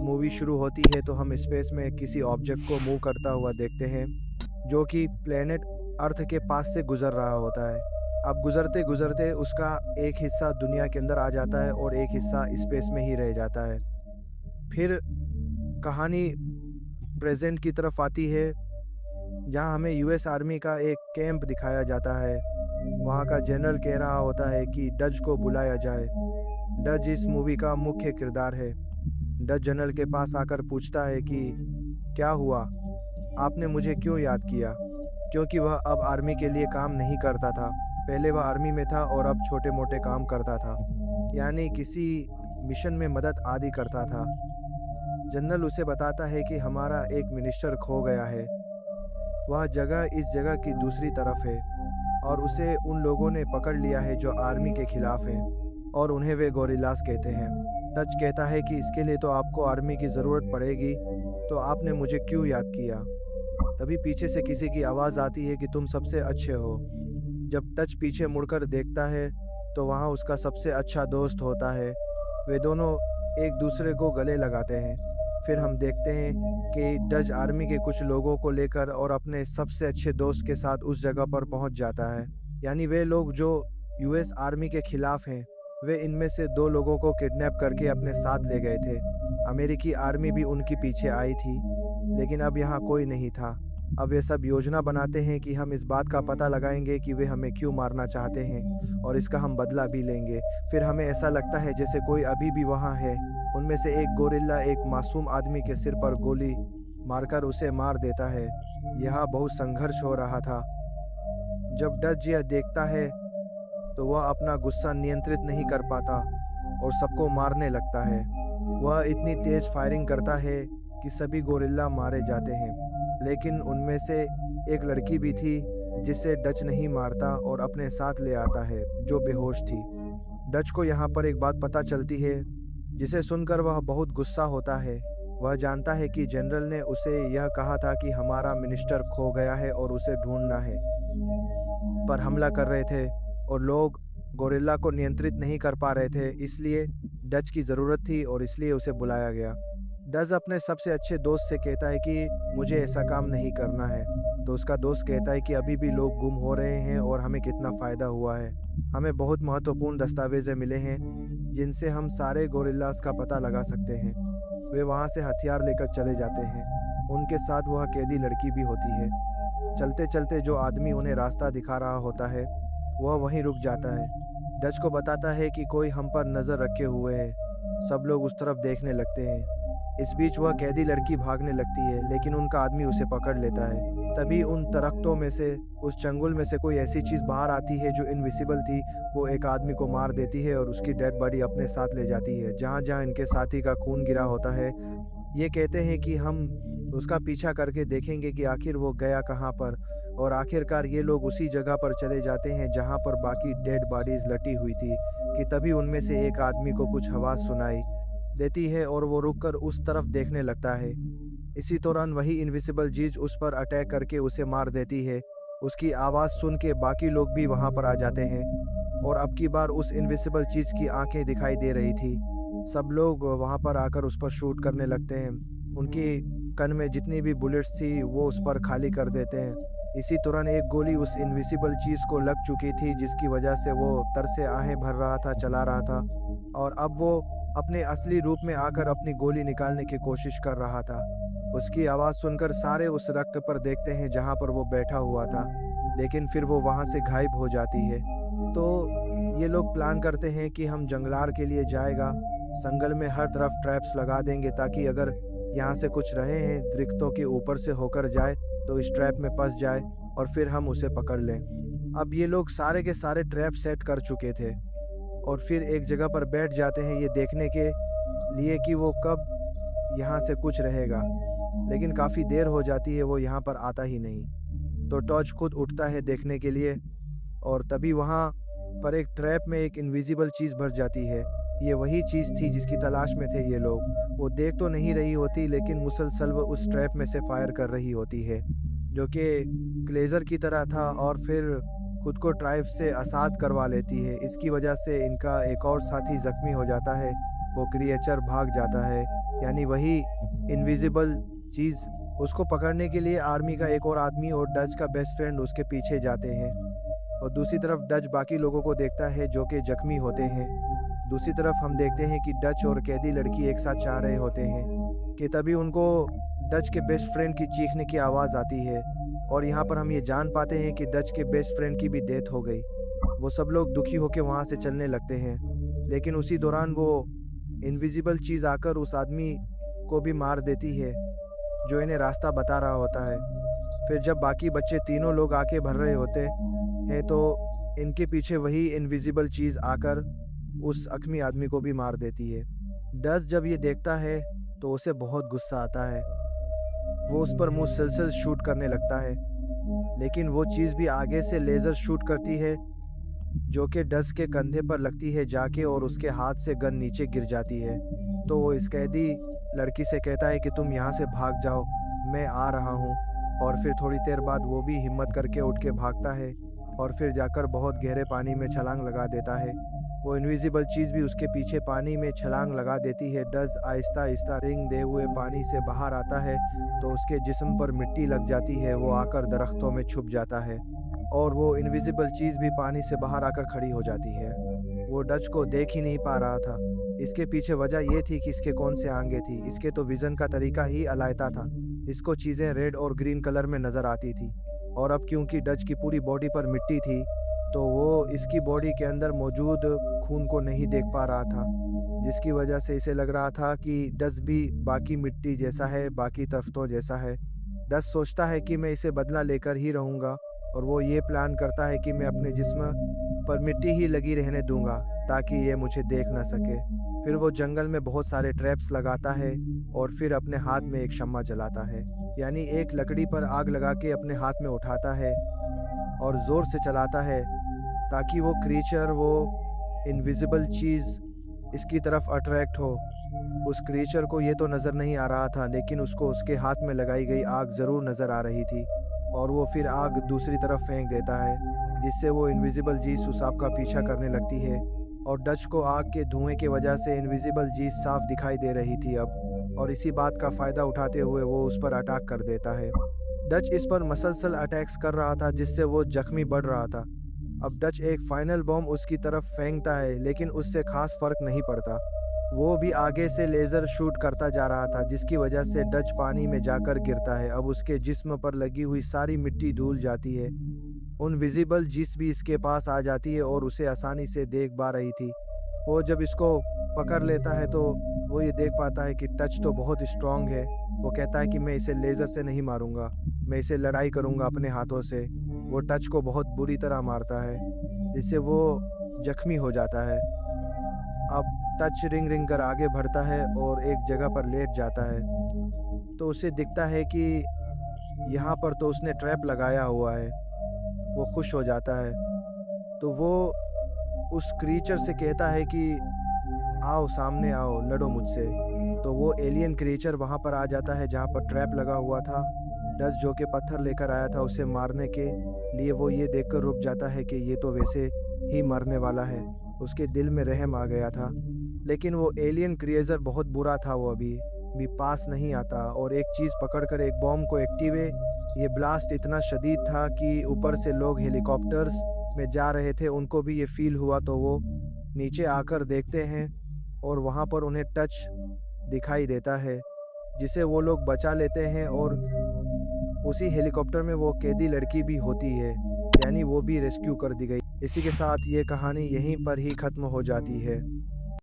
Movie शुरू होती है तो हम स्पेस में किसी ऑब्जेक्ट को मूव करता हुआ देखते हैं जो कि प्लेनेट अर्थ के पास से गुजर रहा होता है। अब गुजरते गुजरते उसका एक हिस्सा दुनिया के अंदर आ जाता है और एक हिस्सा स्पेस में ही रह जाता है। फिर कहानी प्रेजेंट की तरफ आती है जहां हमें यूएस आर्मी का एक कैंप दिखाया जाता है। वहां का जनरल कह रहा होता है कि डज को बुलाया जाए। डज इस मूवी का मुख्य किरदार है। डच जनरल के पास आकर पूछता है कि क्या हुआ, आपने मुझे क्यों याद किया? क्योंकि वह अब आर्मी के लिए काम नहीं करता था। पहले वह आर्मी में था और अब छोटे मोटे काम करता था, यानी किसी मिशन में मदद आदि करता था। जनरल उसे बताता है कि हमारा एक मिनिस्टर खो गया है। वह जगह इस जगह की दूसरी तरफ है और उसे उन लोगों ने पकड़ लिया है जो आर्मी के खिलाफ हैं और उन्हें वे गोरिल्लास कहते हैं। डच कहता है कि इसके लिए तो आपको आर्मी की ज़रूरत पड़ेगी, तो आपने मुझे क्यों याद किया? तभी पीछे से किसी की आवाज़ आती है कि तुम सबसे अच्छे हो। जब डच पीछे मुड़कर देखता है तो वहाँ उसका सबसे अच्छा दोस्त होता है। वे दोनों एक दूसरे को गले लगाते हैं। फिर हम देखते हैं कि डच आर्मी के कुछ लोगों को लेकर और अपने सबसे अच्छे दोस्त के साथ उस जगह पर पहुंच जाता है। यानी वे लोग जो यूएस आर्मी के खिलाफ हैं, वे इनमें से 2 लोगों को किडनैप करके अपने साथ ले गए थे। अमेरिकी आर्मी भी उनके पीछे आई थी, लेकिन अब यहाँ कोई नहीं था। अब वे सब योजना बनाते हैं कि हम इस बात का पता लगाएंगे कि वे हमें क्यों मारना चाहते हैं और इसका हम बदला भी लेंगे। फिर हमें ऐसा लगता है जैसे कोई अभी भी वहाँ है। उनमें से एक गोरिल्ला एक मासूम आदमी के सिर पर गोली मारकर उसे मार देता है। यहाँ बहुत संघर्ष हो रहा था। जब डच यह देखता है तो वह अपना गुस्सा नियंत्रित नहीं कर पाता और सबको मारने लगता है। वह इतनी तेज फायरिंग करता है कि सभी गोरिल्ला मारे जाते हैं, लेकिन उनमें से एक लड़की भी थी जिसे डच नहीं मारता और अपने साथ ले आता है, जो बेहोश थी। डच को यहाँ पर एक बात पता चलती है जिसे सुनकर वह बहुत गुस्सा होता है। वह जानता है कि जनरल ने उसे यह कहा था कि हमारा मिनिस्टर खो गया है और उसे ढूंढना है, पर हमला कर रहे थे और लोग गोरिल्ला को नियंत्रित नहीं कर पा रहे थे। इसलिए डच की ज़रूरत थी और इसलिए उसे बुलाया गया। डच अपने सबसे अच्छे दोस्त से कहता है कि मुझे ऐसा काम नहीं करना है, तो उसका दोस्त कहता है कि अभी भी लोग गुम हो रहे हैं और हमें कितना फ़ायदा हुआ है। हमें बहुत महत्वपूर्ण दस्तावेज़ मिले हैं जिनसे हम सारे गोरिल्लास का पता लगा सकते हैं। वे वहाँ से हथियार लेकर चले जाते हैं। उनके साथ वह कैदी लड़की भी होती है। चलते चलते जो आदमी उन्हें रास्ता दिखा रहा होता है वह वहीं रुक जाता है। डच को बताता है कि कोई हम पर नज़र रखे हुए है। सब लोग उस तरफ देखने लगते हैं। इस बीच वह कैदी लड़की भागने लगती है, लेकिन उनका आदमी उसे पकड़ लेता है। तभी उन दरख्तों में से, उस चंगुल में से कोई ऐसी चीज़ बाहर आती है जो इनविजिबल थी। वो एक आदमी को मार देती है और उसकी डेड बॉडी अपने साथ ले जाती है। जहाँ जहाँ इनके साथी का खून गिरा होता है, ये कहते हैं कि हम उसका पीछा करके देखेंगे कि आखिर वो गया कहाँ पर। और आखिरकार ये लोग उसी जगह पर चले जाते हैं जहाँ पर बाकी डेड बॉडीज लटी हुई थी। कि तभी उनमें से एक आदमी को कुछ आवाज़ सुनाई देती है और वो रुककर उस तरफ देखने लगता है। इसी दौरान वही इनविजिबल चीज उस पर अटैक करके उसे मार देती है। उसकी आवाज़ सुन के बाकी लोग भी वहाँ पर आ जाते हैं और अब की बार उस इनविजिबल चीज़ की आंखें दिखाई दे रही थी। सब लोग वहाँ पर आकर उस पर शूट करने लगते हैं। उनकी कन में जितनी भी बुलेट्स थी वो उस पर खाली कर देते हैं। इसी दौरान एक गोली उस इनविजिबल चीज़ को लग चुकी थी, जिसकी वजह से वो तर से आहें भर रहा था, चला रहा था और अब वो अपने असली रूप में आकर अपनी गोली निकालने की कोशिश कर रहा था। उसकी आवाज़ सुनकर सारे उस रक्त पर देखते हैं जहाँ पर वो बैठा हुआ था, लेकिन फिर वो वहाँ से गायब हो जाती है। तो ये लोग प्लान करते हैं कि हम जंगलार के लिए जाएगा, जंगल में हर तरफ ट्रैप्स लगा देंगे ताकि अगर यहाँ से कुछ रहे हैं दरख्तों के ऊपर से होकर जाए तो इस ट्रैप में फंस जाए और फिर हम उसे पकड़ लें। अब ये लोग सारे के सारे ट्रैप सेट कर चुके थे और फिर एक जगह पर बैठ जाते हैं ये देखने के लिए कि वो कब यहाँ से कुछ रहेगा, लेकिन काफ़ी देर हो जाती है, वो यहाँ पर आता ही नहीं। तो टॉर्च खुद उठता है देखने के लिए और तभी वहाँ पर एक ट्रैप में एक इनविजिबल चीज़ भर जाती है। ये वही चीज़ थी जिसकी तलाश में थे ये लोग। वो देख तो नहीं रही होती, लेकिन मुसलसल वो उस ट्रैप में से फायर कर रही होती है, जो कि लेज़र की तरह था, और फिर खुद को ट्राइब से आज़ाद करवा लेती है। इसकी वजह से इनका एक और साथी ज़ख्मी हो जाता है। वो क्रिएचर भाग जाता है यानी वही इनविजिबल चीज़। उसको पकड़ने के लिए आर्मी का एक और आदमी और डच का बेस्ट फ्रेंड उसके पीछे जाते हैं। और दूसरी तरफ डच बाकी लोगों को देखता है जो कि जख्मी होते हैं। दूसरी तरफ हम देखते हैं कि डच और कैदी लड़की एक साथ चाह रहे होते हैं कि तभी उनको डच के बेस्ट फ्रेंड की चीखने की आवाज़ आती है। और यहाँ पर हम ये जान पाते हैं कि डच के बेस्ट फ्रेंड की भी डेथ हो गई। वो सब लोग दुखी होकर वहाँ से चलने लगते हैं, लेकिन उसी दौरान वो इनविजिबल चीज़ आकर उस आदमी को भी मार देती है जो इन्हें रास्ता बता रहा होता है। फिर जब बाकी बच्चे तीनों लोग आके भर रहे होते हैं तो इनके पीछे वही इनविजिबल चीज़ आकर उस अक्मी आदमी को भी मार देती है। डच जब ये देखता है तो उसे बहुत गुस्सा आता है। वो उस पर मुसलसल शूट करने लगता है, लेकिन वो चीज़ भी आगे से लेज़र शूट करती है जो कि डच के कंधे पर लगती है जाके और उसके हाथ से गन नीचे गिर जाती है। तो वो इस कैदी लड़की से कहता है कि तुम यहाँ से भाग जाओ, मैं आ रहा हूँ। और फिर थोड़ी देर बाद वो भी हिम्मत करके उठ के भागता है और फिर जाकर बहुत गहरे पानी में छलांग लगा देता है। वो इनविजिबल चीज़ भी उसके पीछे पानी में छलांग लगा देती है। डज आहिस्ता आहिस्ता रिंग दे हुए पानी से बाहर आता है तो उसके जिस्म पर मिट्टी लग जाती है। वो आकर दरख्तों में छुप जाता है और वो इनविजिबल चीज़ भी पानी से बाहर आकर खड़ी हो जाती है। वो डच को देख ही नहीं पा रहा था। इसके पीछे वजह ये थी कि इसके कौन से आंगे थी। इसके तो विज़न का तरीका ही अलग था। इसको चीज़ें रेड और ग्रीन कलर में नज़र आती थी। और अब क्योंकि डच की पूरी बॉडी पर मिट्टी थी तो वो इसकी बॉडी के अंदर मौजूद खून को नहीं देख पा रहा था, जिसकी वजह से इसे लग रहा था कि डच भी बाकी मिट्टी जैसा है, बाकी तख्तों जैसा है। डच सोचता है कि मैं इसे बदला लेकर ही रहूँगा और वो ये प्लान करता है कि मैं अपने जिस्म पर मिट्टी ही लगी रहने दूंगा ताकि ये मुझे देख ना सके। फिर वो जंगल में बहुत सारे ट्रैप्स लगाता है और फिर अपने हाथ में एक शम्मा जलाता है, यानी एक लकड़ी पर आग लगा के अपने हाथ में उठाता है और ज़ोर से चलाता है ताकि वो क्रीचर, वो इनविजिबल चीज़ इसकी तरफ अट्रैक्ट हो। उस क्रीचर को ये तो नज़र नहीं आ रहा था, लेकिन उसको उसके हाथ में लगाई गई आग ज़रूर नज़र आ रही थी और वो फिर आग दूसरी तरफ फेंक देता है, जिससे वो इनविजिबल चीज़ उस आग का पीछा करने लगती है। और डच को आग के धुएं की वजह से इनविजिबल चीज़ साफ दिखाई दे रही थी अब, और इसी बात का फ़ायदा उठाते हुए वो उस पर अटैक कर देता है। डच इस पर मसलसल अटैक्स कर रहा था जिससे वो जख्मी बढ़ रहा था। अब डच एक फाइनल बॉम्ब उसकी तरफ फेंकता है, लेकिन उससे खास फर्क नहीं पड़ता। वो भी आगे से लेज़र शूट करता जा रहा था, जिसकी वजह से डच पानी में जाकर गिरता है। अब उसके जिस्म पर लगी हुई सारी मिट्टी धुल जाती है। उन विजिबल जिस भी इसके पास आ जाती है और उसे आसानी से देख पा रही थी। वो जब इसको पकड़ लेता है तो वो ये देख पाता है कि टच तो बहुत स्ट्रांग है। वो कहता है कि मैं इसे लेज़र से नहीं मारूंगा, मैं इसे लड़ाई करूंगा अपने हाथों से। वो टच को बहुत बुरी तरह मारता है, जिससे वो जख्मी हो जाटा है। अब टच रिंग रिंग कर आगे बढ़ता है और एक जगह पर लेट जाता है, तो उसे दिखता है कि यहाँ पर तो उसने ट्रैप लगाया हुआ है। वो खुश हो जाता है, तो वो उस क्रीचर से कहता है कि आओ सामने आओ, लड़ो मुझसे। तो वो एलियन क्रीचर वहाँ पर आ जाता है जहाँ पर ट्रैप लगा हुआ था। डच जो कि पत्थर लेकर आया था उसे मारने के लिए, वो ये देखकर रुक जाता है कि ये तो वैसे ही मरने वाला है। उसके दिल में रहम आ गया था, लेकिन वो एलियन क्रिएचर बहुत बुरा था। वो अभी भी पास नहीं आता और एक चीज़ पकड़कर एक बॉम्ब को एक्टिवेट। ये ब्लास्ट इतना शदीद था कि ऊपर से लोग हेलीकॉप्टर्स में जा रहे थे, उनको भी ये फील हुआ। तो वो नीचे आकर देखते हैं और वहाँ पर उन्हें टच दिखाई देता है, जिसे वो लोग बचा लेते हैं। और उसी हेलीकॉप्टर में वो कैदी लड़की भी होती है, यानी वो भी रेस्क्यू कर दी गई। इसी के साथ ये कहानी यहीं पर ही ख़त्म हो जाती है।